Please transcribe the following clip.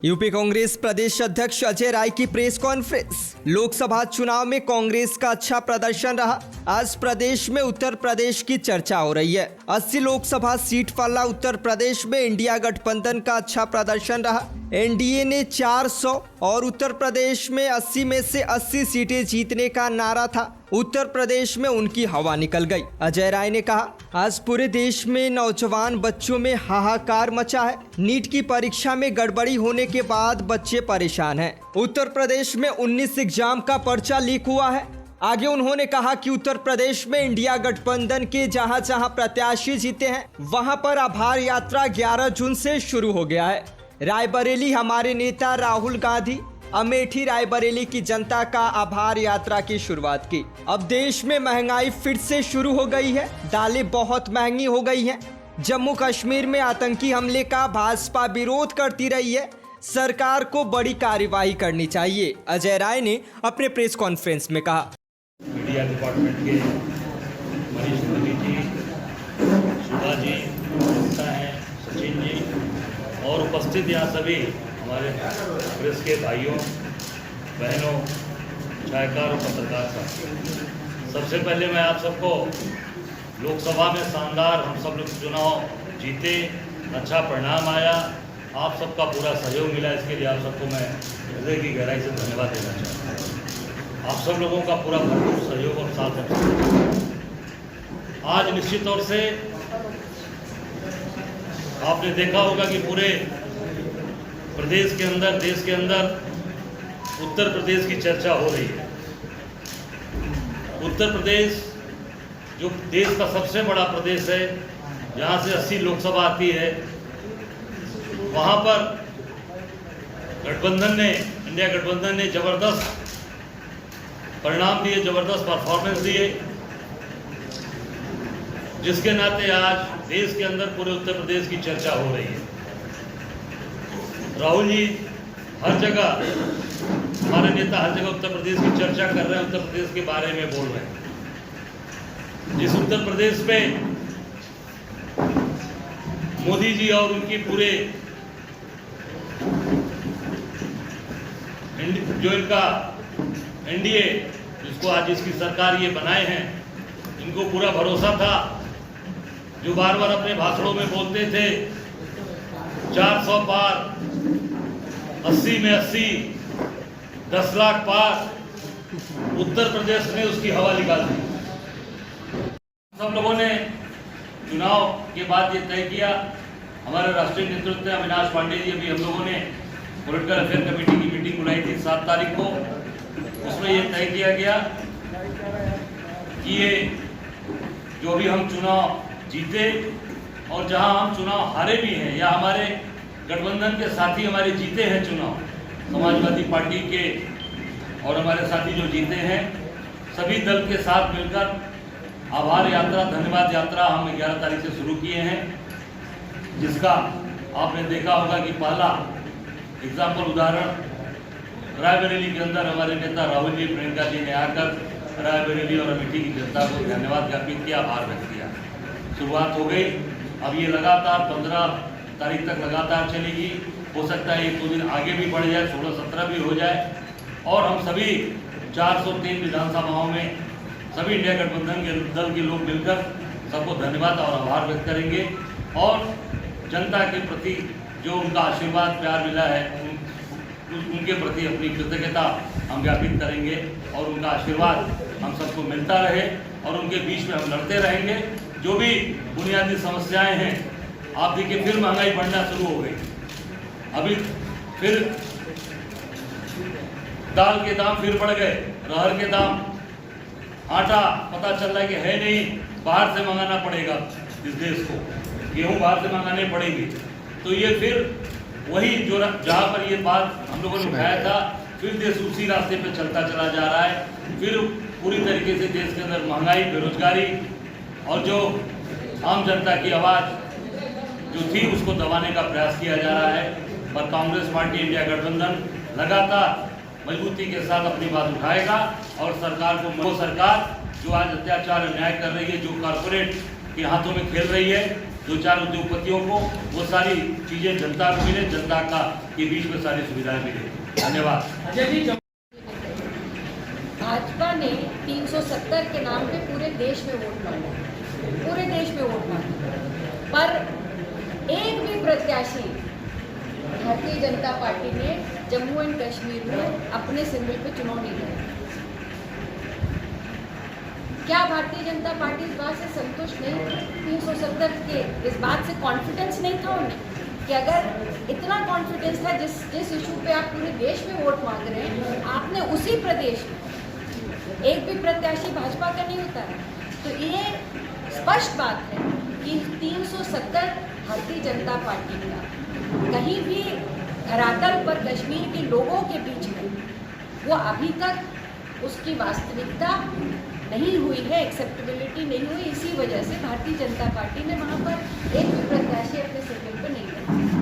UP Congress प्रदेश अध्यक्ष अजय राय की press conference. Lok Sabha चुनाव में कांग्रेस का अच्छा प्रदर्शन रहा। आज प्रदेश में उत्तर प्रदेश की चर्चा हो रही है। 80 लोकसभा सीट वाला उत्तर प्रदेश में इंडिया गठबंधन का अच्छा प्रदर्शन रहा। एनडीए ने 400 और उत्तर प्रदेश में 80 में से 80 सीटें जीतने का नारा था। उत्तर प्रदेश में उनकी हवा निकल गई। अजय राय ने कहा, आज पूरे देश में नौजवान बच्चों में हाहाकार मचा है। नीट की परीक्षा में गड़बड़ी होने के बाद बच्चे परेशान हैं। उत्तर प्रदेश में 19 एग्जाम का पर्चा लीक हुआ है। आगे उन्होंने कहा कि उत्तर प्रदेश में इंडिया गठबंधन के जहां जहां प्रत्याशी जीते हैं वहां पर आभार यात्रा 11 जून से शुरू हो गया है। रायबरेली हमारे नेता राहुल गांधी अमेठी रायबरेली की जनता का आभार यात्रा की शुरुआत की। अब देश में महंगाई फिर से शुरू हो गई है। दालें बहुत महंगी हो गई हैं। जम्मू कश्मीर में आतंकी हमले का भाजपा विरोध करती रही है। सरकार को बड़ी कार्यवाही करनी चाहिए, अजय राय ने अपने प्रेस कॉन्फ्रेंस में कहा। मीडिया डिपार्टमेंट के मनीष मोदी जी, सुधा जी, गुप्ता हैं, सचिन जी और उपस्थित यहाँ सभी हमारे प्रेस के भाइयों बहनों, छायाकार और पत्रकार साहब, सबसे पहले मैं आप सबको लोकसभा में शानदार हम सब लोग चुनाव जीते, अच्छा परिणाम आया, आप सबका पूरा सहयोग मिला, इसके लिए आप सबको मैं हृदय की गहराई से धन्यवाद देना चाहता हूँ। आप सब लोगों का पूरा भरपूर सहयोग और साथ है। आज निश्चित तौर से आपने देखा होगा कि पूरे प्रदेश के अंदर, देश के अंदर उत्तर प्रदेश की चर्चा हो रही है। उत्तर प्रदेश जो देश का सबसे बड़ा प्रदेश है, जहाँ से 80 लोकसभा आती है, वहाँ पर गठबंधन ने, इंडिया गठबंधन ने जबरदस्त परिणाम दिए, जबरदस्त परफॉर्मेंस दिए, जिसके नाते आज देश के अंदर पूरे उत्तर प्रदेश की चर्चा हो रही है। राहुल जी हर जगह, हमारे नेता हर जगह उत्तर प्रदेश की चर्चा कर रहे हैं, उत्तर प्रदेश के बारे में बोल रहे हैं। जिस उत्तर प्रदेश में मोदी जी और उनकी पूरे जो इनका एनडीए, जिसको आज इसकी सरकार ये बनाए हैं, इनको पूरा भरोसा था, जो बार बार अपने भाषणों में बोलते थे 400 पार, 80 में 80, 10 लाख पार, उत्तर प्रदेश ने उसकी हवा निकाल दी। सब लोगों ने चुनाव के बाद ये तय किया, हमारे राष्ट्रीय नेतृत्व अविनाश पांडे जी, अभी हम लोगों ने पॉलिटिकल अफेयर कमेटी की मीटिंग बुलाई थी 7 तारीख को। उसमें ये तय किया गया कि ये जो भी हम चुनाव जीते और जहां हम चुनाव हारे भी हैं, या हमारे गठबंधन के साथी हमारे जीते हैं चुनाव, समाजवादी पार्टी के और हमारे साथी जो जीते हैं, सभी दल के साथ मिलकर आभार यात्रा, धन्यवाद यात्रा हम 11 तारीख से शुरू किए हैं, जिसका आपने देखा होगा कि पहला एग्जाम्पल उदाहरण रायबरेली के अंदर हमारे नेता राहुल जी, प्रियंका जी ने आकर रायबरेली और अमेठी की जनता को धन्यवाद ज्ञापित किया, आभार व्यक्त किया। शुरुआत हो गई। अब ये लगातार 15 तारीख तक लगातार चलेगी। हो सकता है 1-2 दिन आगे भी बढ़ जाए, 16-17 भी हो जाए, और हम सभी 403 विधानसभाओं में सभी इंडिया गठबंधन के दल के लोग मिलकर सबको धन्यवाद और आभार व्यक्त करेंगे, और जनता के प्रति जो उनका आशीर्वाद प्यार मिला है, उनके प्रति अपनी कृतज्ञता हम ज्ञापित करेंगे, और उनका आशीर्वाद हम सबको मिलता रहे, और उनके बीच में हम लड़ते रहेंगे। जो भी बुनियादी समस्याएं हैं, आप देखिए फिर महंगाई बढ़ना शुरू हो गई, अभी फिर दाल के दाम फिर बढ़ गए, रहर के दाम, आटा पता चल रहा है कि है नहीं, बाहर से मंगाना पड़ेगा इस देश को, गेहूं बाहर से मंगाने पड़ेगी। तो ये फिर वही जो जहाँ पर ये बात हम लोगों ने उठाया था, फिर देश उसी रास्ते पे चलता चला जा रहा है। फिर पूरी तरीके से देश के अंदर महंगाई, बेरोजगारी और जो आम जनता की आवाज़ जो थी उसको दबाने का प्रयास किया जा रहा है। पर कांग्रेस पार्टी, इंडिया गठबंधन लगातार मजबूती के साथ अपनी बात उठाएगा, और सरकार को, वो सरकार जो आज अत्याचार अन्याय कर रही है, जो कॉर्पोरेट के हाथों में खेल रही है, दो चार उद्योगपतियों को वो सारी चीज़ें जनता को मिले, जनता का के बीच में सारी सुविधाएं मिले। धन्यवाद। भाजपा ने 370 के नाम पे पूरे देश में वोट मांगा, पूरे देश में वोट मांगा, पर एक भी प्रत्याशी भारतीय जनता पार्टी ने जम्मू एंड कश्मीर में अपने सिंबल पे चुनाव नहीं लड़ा। क्या भारतीय जनता पार्टी इस बात से संतुष्ट नहीं? 370 के इस बात से कॉन्फिडेंस नहीं था उन्हें कि अगर इतना कॉन्फिडेंस था जिस इशू पे आप पूरे देश में वोट मांग रहे हैं, आपने उसी प्रदेश में एक भी प्रत्याशी भाजपा का नहीं होता है, तो ये स्पष्ट बात है कि 370 भारतीय जनता पार्टी का कहीं भी धरातल पर कश्मीर के लोगों के बीच में वो अभी तक उसकी वास्तविकता नहीं हुई है, एक्सेप्टेबिलिटी नहीं हुई। इसी वजह से भारतीय जनता पार्टी ने वहाँ पर एक भी प्रत्याशी अपने सिंबल पर नहीं रखा।